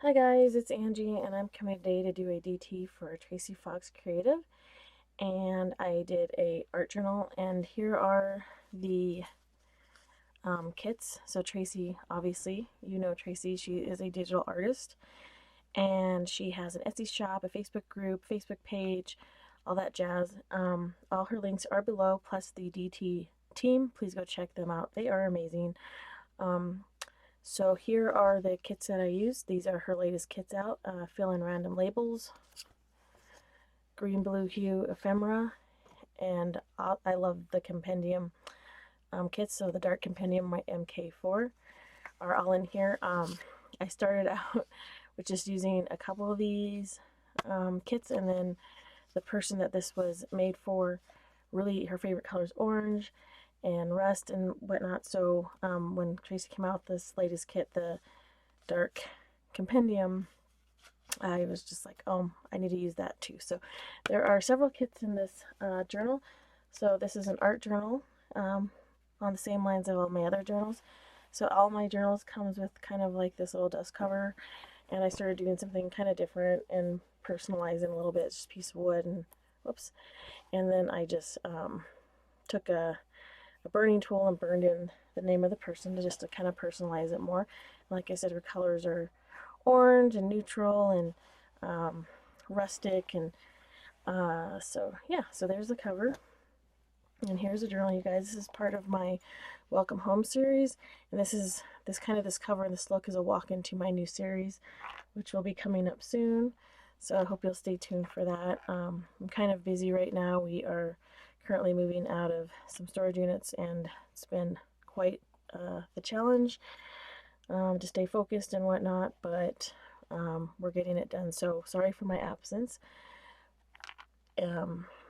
Hi guys, it's Angie and I'm coming today to do a DT for Tracie Fox Creative, and I did a art journal, and here are the kits. So Tracie, obviously, you know Tracie, she is a digital artist and she has an Etsy shop, a Facebook group, Facebook page, all that jazz. All her links are below, plus the DT team. Please go check them out. They are amazing. So here are the kits that I used. These are her latest kits out. Fill in random labels, green, blue hue ephemera, and I love the compendium kits. So the Dark Compendium MK4 are all in here. I started out with just using a couple of these kits, and then the person that this was made for, really her favorite color is orange and rust and whatnot. So when Tracie came out with this latest kit, the Dark Compendium, I was just like, oh, I need to use that too. So there are several kits in this journal. So this is an art journal on the same lines of all my other journals. So all my journals comes with kind of like this little dust cover, and I started doing something kind of different and personalizing a little bit. It's just a piece of wood and whoops. And then I just took a burning tool and burned in the name of the person just to kind of personalize it more. Like I said, her colors are orange and neutral and rustic, and so yeah, so there's the cover, and here's the journal, you guys. This is part of my Welcome Home series, and this cover and this look is a walk into my new series, which will be coming up soon. So I hope you'll stay tuned for that. I'm kind of busy right now. We are currently moving out of some storage units, and it's been quite the challenge to stay focused and whatnot, but we're getting it done. So sorry for my absence.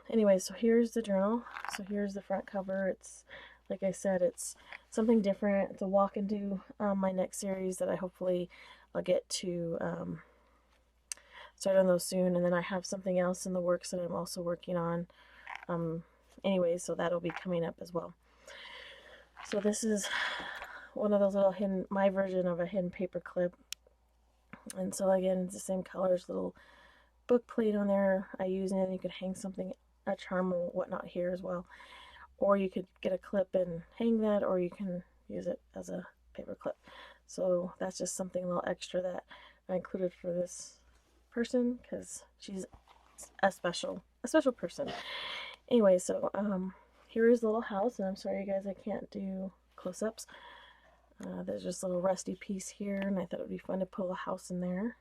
Anyway, so here's the journal. So here's the front cover. It's, like I said, it's something different. It's a walk into my next series that I'll get to start on those soon, and then I have something else in the works that I'm also working on. Anyway, so that'll be coming up as well. So this is one of those little my version of a hidden paper clip. And so again, it's the same colors, little book plate on there I use, and then you could hang something, a charm or whatnot here as well. Or you could get a clip and hang that, or you can use it as a paper clip. So that's just something a little extra that I included for this person, because she's a special person. Anyway, so here is the little house, and I'm sorry you guys, I can't do close-ups. There's just a little rusty piece here, and I thought it would be fun to put a house in there,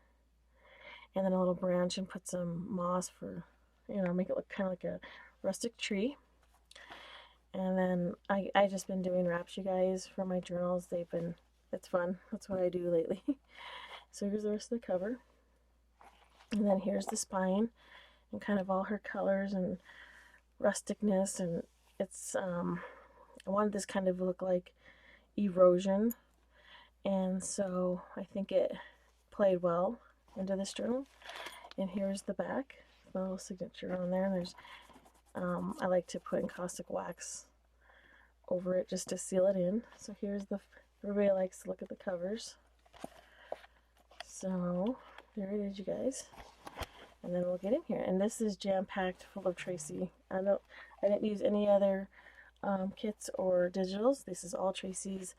and then a little branch, and put some moss for, make it look kind of like a rustic tree. And then I just been doing wraps, you guys, for my journals. It's fun. That's what I do lately. So here's the rest of the cover, and then here's the spine, and kind of all her colors and rusticness, and it's I wanted this kind of look like erosion, and so I think it played well into this journal. And here's the back, my little signature on there, and there's I like to put encaustic wax over it just to seal it in. So here's everybody likes to look at the covers, so there it is, you guys. And then we'll get in here, and this is jam-packed full of Tracie. I didn't use any other kits or digitals. This is all Tracie's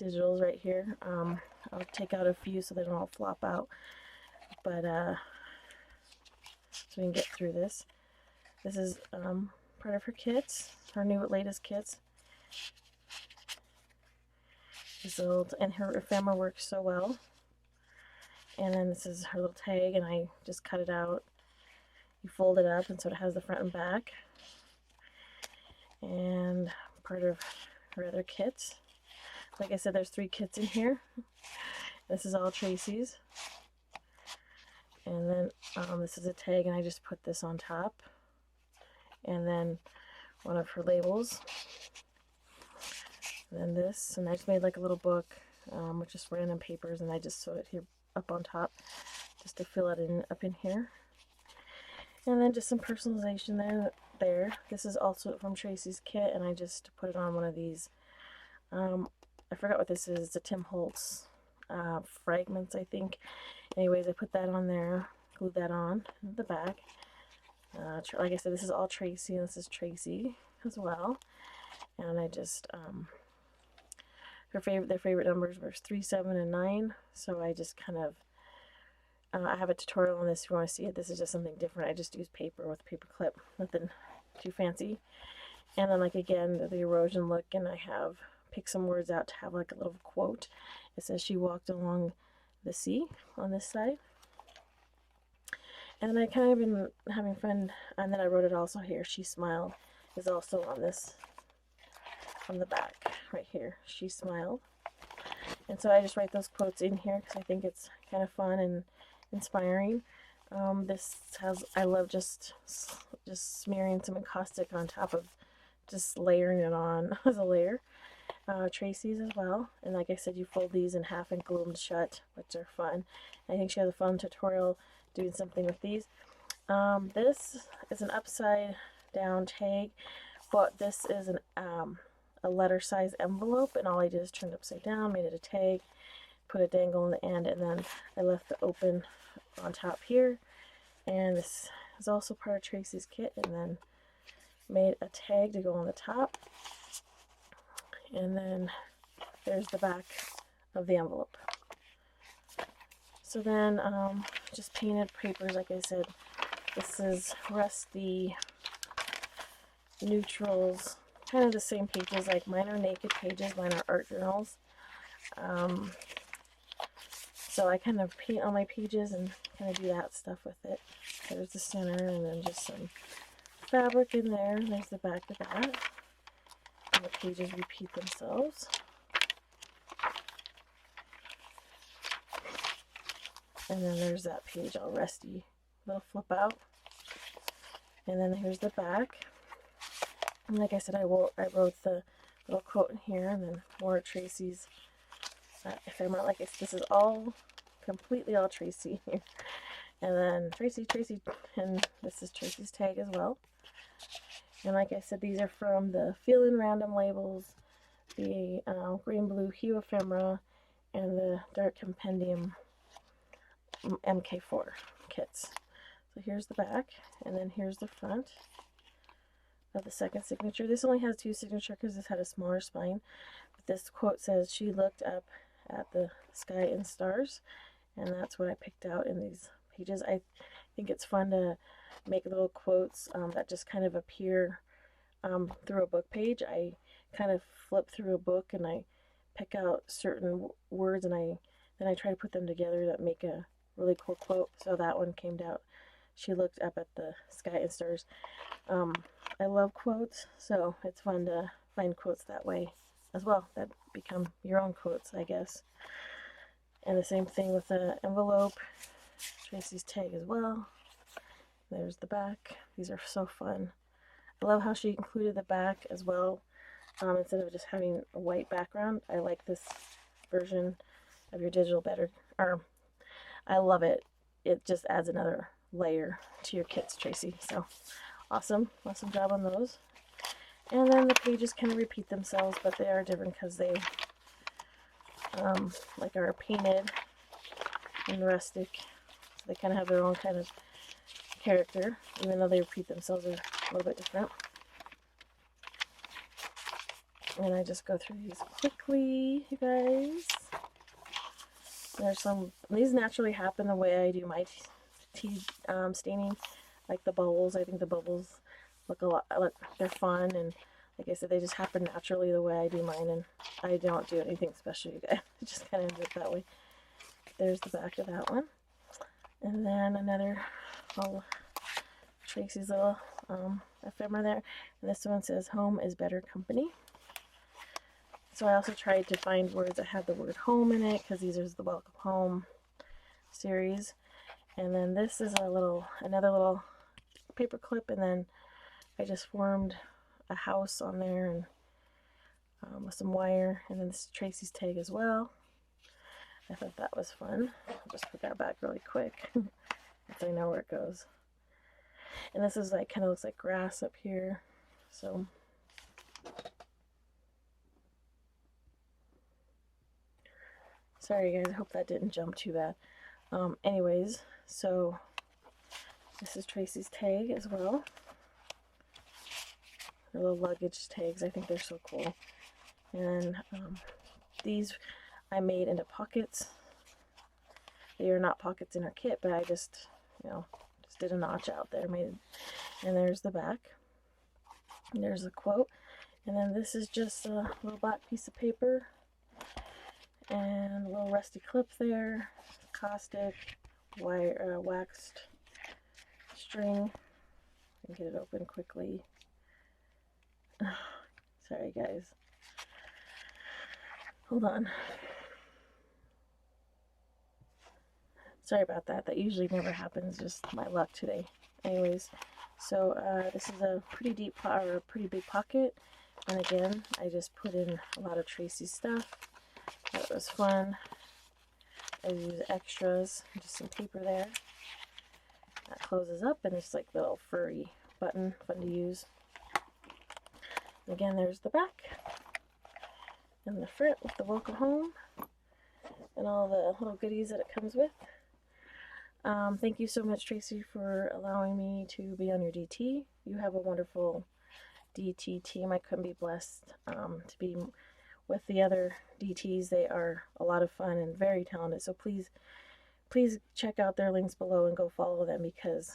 digitals right here. I'll take out a few so they don't all flop out, but so we can get through this. This is part of her kits, her latest kits. And her ephemera works so well. And then this is her little tag, and I just cut it out. You fold it up, and so it has the front and back. And part of her other kits. Like I said, there's 3 kits in here. This is all Tracie's. And then this is a tag, and I just put this on top. And then one of her labels. And then this, and I just made like a little book with just random papers, and I just sewed it here up on top just to fill it in up in here. And then just some personalization there. This is also from Tracie's kit, and I just put it on one of these. I forgot what this is. It's a Tim Holtz fragments, I think. Anyways, I put that on there, glued that on the back. Like I said, this is all Tracie, and this is Tracie as well. And I just, their favorite numbers were 3, 7, and 9. So I just kind of, I have a tutorial on this if you want to see it. This is just something different. I just use paper with a paper clip, nothing too fancy. And then, like, again, the erosion look, and I have picked some words out to have like a little quote. It says, "She walked along the sea" on this side. And then I kind of been having fun, and then I wrote it also here. "She smiled" is also on this, on the back right here. "She smiled." And so I just write those quotes in here because I think it's kind of fun and inspiring. This has, I love just smearing some encaustic on top of, just layering it on as a layer. Tracies as well, and like I said, you fold these in half and glue them shut, which are fun. I think she has a fun tutorial doing something with these. This is an upside down tag, but this is a letter size envelope, and all I did is turn it upside down, made it a tag, put a dangle in the end, and then I left the open on top here. And this is also part of Tracie's kit, and then made a tag to go on the top. And then there's the back of the envelope. So then just painted papers, like I said. This is rusty neutrals, kind of the same pages. Like, mine are naked pages, mine are art journals. So I kind of paint on my pages and kind of do that stuff with it. There's the center, and then just some fabric in there. There's the back of that. And the pages repeat themselves. And then there's that page all rusty, little flip out. And then here's the back. And like I said, I wrote the little quote in here, and then more Tracies. Ephemera, like this is all completely all Tracie here. And then Tracie, and this is Tracie's tag as well. And like I said, these are from the Feelin' Random labels, the Green Blue Hue Ephemera, and the Dark Compendium MK4 kits. So here's the back, and then here's the front of the second signature. This only has 2 signatures because this had a smaller spine. But this quote says, "She looked up at the sky and stars," and that's what I picked out in these pages. I think it's fun to make little quotes that just kind of appear through a book page. I kind of flip through a book and I pick out certain words, and then I try to put them together that make a really cool quote. So that one came out, "She looked up at the sky and stars." I love quotes, so it's fun to find quotes that way as well, that become your own quotes, I guess. And the same thing with the envelope. Tracie's tag as well. There's the back. These are so fun. I love how she included the back as well. Instead of just having a white background, I like this version of your digital better. I love it. It just adds another layer to your kits, Tracie. So awesome job on those. And then the pages kind of repeat themselves, but they are different because they like are painted and rustic. So they kind of have their own kind of character, even though they repeat themselves, are a little bit different. And I just go through these quickly, you guys. There's some, these naturally happen the way I do my tea staining, like the bubbles. I think the bubbles look a lot, they're fun, and like I said, they just happen naturally the way I do mine, and I don't do anything special, you guys. It just kind of ends up that way. There's the back of that one. And then another little Tracie's little ephemera there. And this one says, "Home is better company." So I also tried to find words that had the word home in it, because these are the Welcome Home series. And then this is another little paper clip, and then I just formed a house on there, and with some wire, and then this is Tracie's tag as well. I thought that was fun. I'll just put that back really quick so I know where it goes. And this is like, kind of looks like grass up here. So Sorry guys, I hope that didn't jump too bad. Anyways, so this is Tracie's tag as well. Her little luggage tags, I think they're so cool. And these I made into pockets. They are not pockets in her kit, but I just, you know, just did a notch out there. And there's the back. And there's a quote. And then this is just a little black piece of paper. And a little rusty clip there. Caustic, wire, waxed string. I can get it open quickly. Sorry guys. Hold on. Sorry about that. That usually never happens. Just my luck today. Anyways, so this is a pretty deep or a pretty big pocket. And again, I just put in a lot of Tracie stuff. That was fun. I used extras, just some paper there. That closes up, and it's like a little furry button, fun to use. Again, there's the back and the front with the welcome home and all the little goodies that it comes with. Thank you so much, Tracie, for allowing me to be on your DT. You have a wonderful DT team. I couldn't be blessed to be with the other DTs. They are a lot of fun and very talented. So please check out their links below and go follow them, because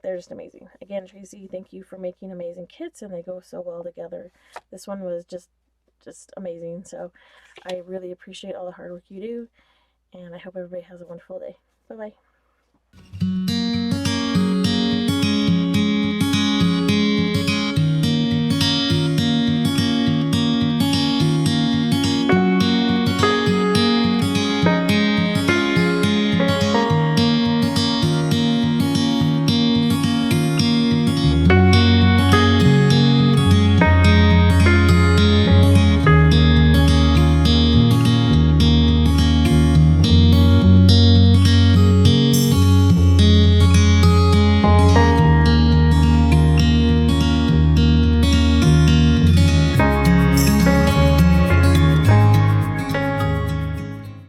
they're just amazing. Again, Tracie, thank you for making amazing kits, and they go so well together. This one was just amazing. So I really appreciate all the hard work you do, and I hope everybody has a wonderful day. Bye bye.